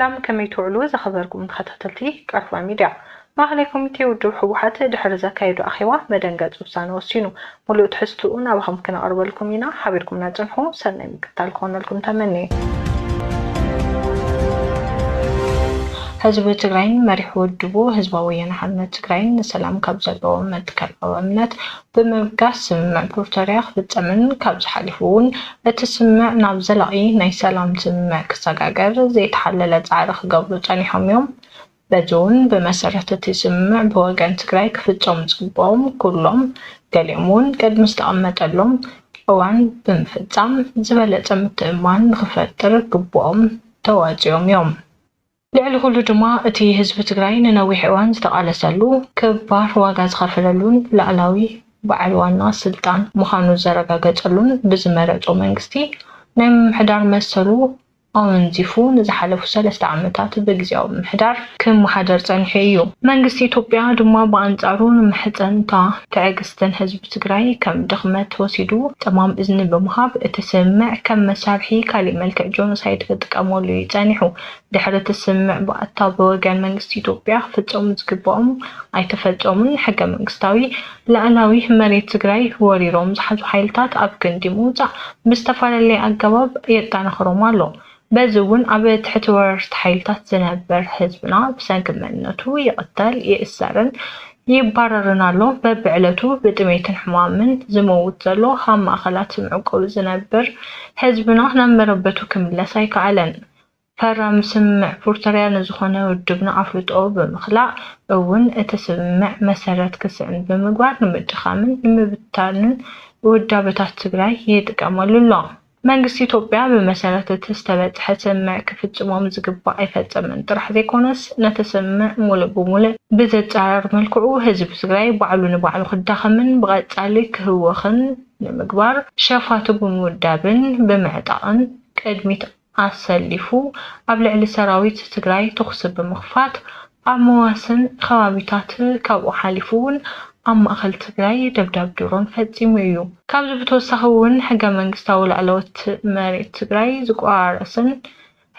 سلام كمي تعلو زخبركم تخطتلتي كارفا ميديا ما عليكم تيودو حبوحات دحر زكايدو أخيوا مدنقات وبسانو وسينو مولو تحستوون أبهم كنا أربالكم ينا حبيركم ناتنحو سنة مكتالكونا لكم تمني حزب تقرين مريح ودبو حزبويا حنا تقرين السلام كابزلو مدكال أمنات بمبقاس مع بورتاريخ بتأمن كابز حالفون اتسمع نابزلقي ناي سلام تسمع كساقاقر زيت حللت عارخ قبل تانيحهم يوم بدون بمسارة تسمع بوغان تقري كفتهم تقبهم كلهم قاليمون قد مستقمت لهم اوان بمفتام زبالة متأمان خفتر قبهم تواجيهم يوم لعل كل جماعة اتي حزب تقري ننوي حوان ዝተቃለሰሉ كبار ዋጋ ዝኸፈለሉን ላዕላዊ በዓል ዋና ስልጣን ምዃኑ ዘረጋገፀሉን ብዝመረፆ መንግስቲ ናይ ምምሕዳር መሰሉ ኣወንዚፉ ንዝሓለፉ 3 ዓመታት በግዚያዊ ምምሕዳር ክመሓደር ፀኒሑ እዩ። መንግስቲ ኢትዮጵያ ድማ ብኣንጻሩ ንምሕፀንታ ትዕግስትን ህዝቢ ትግራይ ከም ድኽመት ወሲዱ ጠማም እዝኒ ብምሃብ እቲ ስምዕ ከም መሳርሒ ካሊእ መልክዕ ጆኖሳይድ ክጥቀመሉ እዩ ፀኒሑ። ድሕሪ እቲ ስምዕ ብኣታ ብወገን መንግስቲ ኢትዮጵያ ክፍፀሙ ዝግብኦም ኣይተፈፀሙን ሕገ መንግስታዊ ላዕላዊ መሬት ትግራይ ወሪሮም ዝሓዙ ሓይልታት ኣብ ክንዲ ምውፃእ ብዝተፈላለየ ኣገባብ የጠናኽሮም ኣሎ። በዝውን ኣብ ትሕቲ ወረርቲ ሓይልታት ዝነበር ህዝብና ብሰንኪ መንነቱ ይቕተል ይእሰርን ይባረርን ኣሎ። በብዕለቱ ብጥሜትን ሕማምን ዝመውት ዘሎ ካብ ማእኸላት ምዕቆብ ዝነበር ህዝብና ናብ መረበቱ ክምለስ ኣይከኣለን። ፈራም ስምዕ ፕሪቶርያ ንዝኾነ ውድብና ኣፍልጦ ብምኽላእ እውን እቲ ስምዕ መሰረት ክስዕን ብምግባር ንምድኻምን ንምብታንን ውዳበታት ትግራይ ይጥቀመሉ ኣሎ። መንግስቲ ኢትዮጵያ ብመሰረት እቲ ዝተበፅሐ ስምዕ ክፍፅሞም ዝግባእ ኣይፈፀመን ጥራሕ ዘይኮነስ ነቲ ስምዕ ሙሉእ ብሙሉእ ብዘፃረር መልክዑ ህዝቢ ትግራይ ባዕሉ ንባዕሉ ክዳኸምን ብቐፃሊ ክህወኽን ንምግባር ሸፋቱ ብምውዳብን ብምዕጣቕን ቅድሚት ኣሰሊፉ ኣብ ልዕሊ ሰራዊት ትግራይ ተኹስ ብምኽፋት ኣብ መዋስን ከባቢታት ካብኡ ሓሊፉ እውን ኣብ ማእኸል ትግራይ ደብዳብ ድሮን ፈፂሙ እዩ። ካብዚ ብተወሳኺ እውን ሕገ መንግስታዊ ላዕለዎት መሬት ትግራይ ዝቋረፅን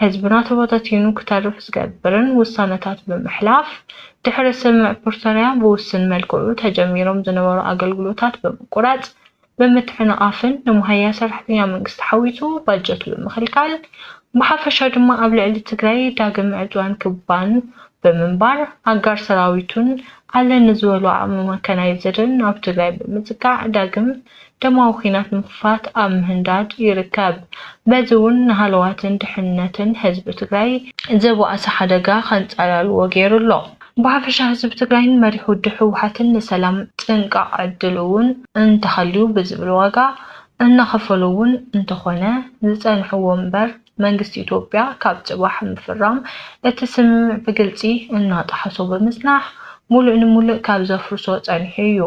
ህዝብና ተበታቲኑ ክተርፍ ዝገብርን ውሳነታት ብምሕላፍ ድሕሪ ስምዕ ፕሪቶርያ ብውስን መልክዑ ተጀሚሮም ዝነበሩ ኣገልግሎታት ብምቁራፅ ብምትዕንቃፍን ንምሃያ ሰራሕተኛ መንግስቲ ሓዊሱ ባጀት ብምኽልካል ብሓፈሻ ድማ ኣብ ልዕሊ ትግራይ ዳግም ዕፅዋን ክባን ብምንባር ኣጋር ሰራዊቱን على نزول وعم مكانايزرن ናብ ትግራይ ብምጽቃዕ ዳግም ደማዊ ኺናት ምኽፋት ኣብ ምህንዳድ ይርከብ። በዝውን ንሃለዋትን ድሕነትን ህዝቢ ትግራይ ዘብኣሰ ሓደጋ ከንጻላልዎ ገይሩሎ። ብሓፈሻ ህዝቢ ትግራይን መሪሑ ድሕወሓትን ንሰላም ጥንቃቅ ዕድል እውን እንተኸልዩ ብዝብል ዋጋ እናኸፈሉ እውን እንተኾነ ዝጸንሕዎ እምበር መንግስቲ ኢትዮጵያ ካብ ጽባሕ ምፍራም እቲ ስምምዕ ብግልጺ እናጣሓሶ ብምጽናሕ ሙሉእ ንሙሉእ ካብ ዘፍርሶ ፀኒሑ እዩ።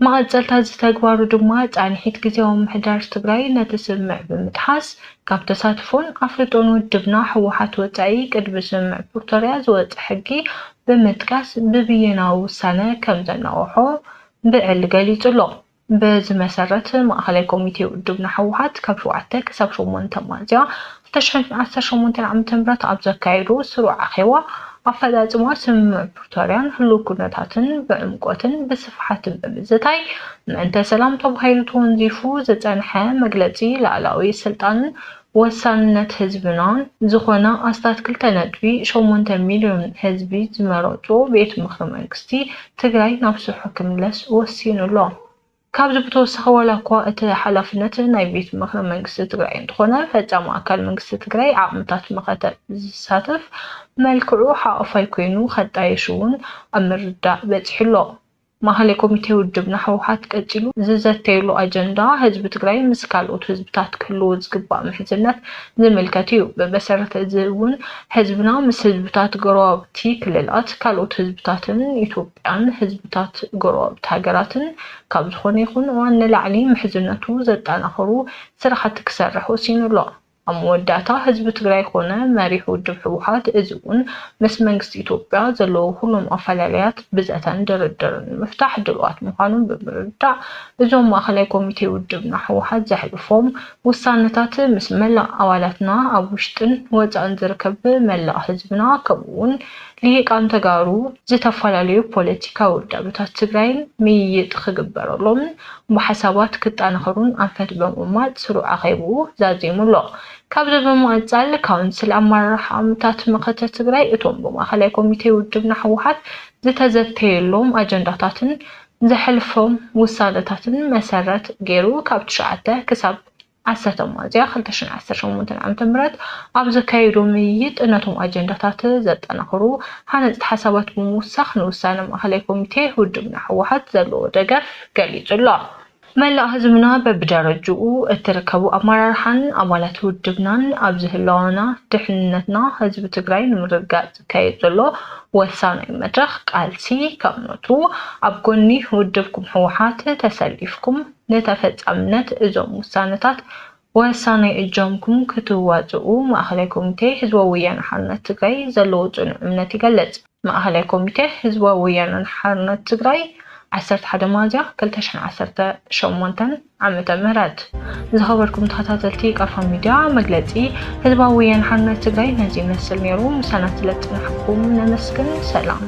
መቐፀልታት ዝተግባሩ ድማ ፃንሒት ጊዜያዊ ምምሕዳር ትግራይ ነቲ ስምዕ ብምትሓስ ካብ ተሳትፎን ኣፍልጦን ውድብና ሕወሓት ወፃኢ ቅድሚ ስምዕ ፕሪቶርያ ዝወፅእ ሕጊ ብምጥቃስ ብብየናዊ ውሳነ ከም ዘናውሖ ብዕሊ ገሊጹ ኣሎ። በዚ መሰረት ማእኸላይ ኮሚቴ ውድብና ሕወሓት ካብ 7 ክሳብ 8 ሚያዝያ 2018 ዓ.ም ኣብ ዘካየዱ ስሩዕ ኣኼባ ኣፈጻጽማ ስምዕ ፕሪቶርያን ህሉው ኩነታትን ብዕምቆትን ብስፍሓትን ብምዝታይ ምእንተ ሰላም ተባሂሉ ተወንዚፉ ዝጸንሐ መግለጺ ላዕላዊ ስልጣንን ወሳንነት ህዝብናን ዝኾነ ኣስታት 2.8 ሚልዮን ህዝቢ ዝመረፆ ቤት ምኽሪ መንግስቲ ትግራይ ናብ ስርሑ ክምለስ ወሲኑ ኣሎ። ካብዚ ብተወሳኺ ዋላ እኳ እቲ ሓላፍነት ናይ ቤት ምኽሪ መንግስቲ ትግራይ እንትኾነ ፈጻሚ ኣካል መንግስቲ ትግራይ ዓቕምታት መኸተ ዝሳተፍ መልክዑ ሓቆፋይ ኮይኑ ከጣይሽ እውን ኣብ ምርዳእ በፂሑ ኣሎ። ማእኸላይ ኮሚቴ ውድብና ሕወሓት ቀፂሉ ዝዘተየሉ ኣጀንዳ ህዝቢ ትግራይ ምስ ካልኦት ህዝብታት ክህልዎ ዝግባእ ምሕዝነት ዝምልከት እዩ። ብመሰረት እዚ እውን ህዝብና ምስ ህዝብታት ጎረባብቲ ክልላት ካልኦት ህዝብታትን ኢትዮጵያን ህዝብታት ጎረባብቲ ሃገራትን ካብ ዝኾነ ይኹን እዋን ንላዕሊ ምሕዝነቱ ዘጠናኽሩ ስራሕቲ ክሰርሕ ወሲኑ ኣሎ። أموداتا حزب تግራይ ኮነ መሪሕ ውድብ ሕወሓት እዚውን ምስ መንግስቲ ኢትዮጵያ ዘለዎ ሁሉም ኣፈላልያት ብዘተን ድርድርን ምፍታሕ ድልዋት ምዃኑን ብምርዳእ እዞም ማእኸላይ ኮሚቴ ውድብና ሕወሓት ዘሕልፎም ውሳነታት ምስ መላእ ኣባላትና ኣብ ውሽጥን ወፃእን ዝርከብ መላእ ህዝብና ከምኡውን ልሂቃን ተጋሩ ዝተፈላለዩ ፖለቲካዊ ውዳበታት ትግራይን ምይይጥ ክግበረሎም ብሓሳባት ክጣነኽሩን ኣንፈት በምኡማት ስሩዕ ኣኼቡ ዛዚሙሎ ካብዚ በመቀጠል ካውንስል ኣመራርሓ ዓመታት ምክተ ትግራይ እቶም በማእኸላይ ኮሚቴ ውድብና ሕወሓት ዝተዘተየሎም ኣጀንዳታትን ዘሕልፎም ውሳነታትን መሰረት ገይሩ ካብ 9 ክሳብ 10 ሚያዝያ 2018 ዓ.ም ኣብ ዘካየዱ ምይይጥ ነቶም ኣጀንዳታት ዘጠናኽሩ ሃነፅቲ ሓሳባት ብምውሳኽ ንውሳነ ማእኸላይ ኮሚቴ ውድብና ሕወሓት ዘለዎ ደገፍ ገሊጹሎ መላእ ህዝብና በብደረጅኡ እትርከቡ ኣመራርሓን ኣባላት ውድብናን ኣብ ዝህልዋና ድሕንነትና ህዝቢ ትግራይ ንምርጋፅ ዝካየድ ዘሎ ወሳናይ መድረኽ ቃልሲ ከምነቱ ኣብ ጎኒ ውድብኩም ሕወሓት ተሰሊፍኩም ነተፈጻምነት እዞም ውሳነታት ወሳናይ እጃምኩም ክትዋፅኡ ማእኸላይ ኮሚቴ ህዝባዊ ወያነ ሓርነት ትግራይ ዘለዎ ጽኑዕ እምነት ይገልጽ። ማእኸላይ ኮሚቴ ህዝባዊ ወያነ ሓርነት ትግራይ 11 ሚያዝያ 2018 ዓመተ ምህረት ዝኸበርኩም ተኸታተልቲ ቃልፋ ሚድያ መግለጺ ህዝባዊ ወያነ ሓርነት ትግራይ ነዚ መስል ነይሩ ምሳና ስለጥናሕኩም ነመስግን ሰላም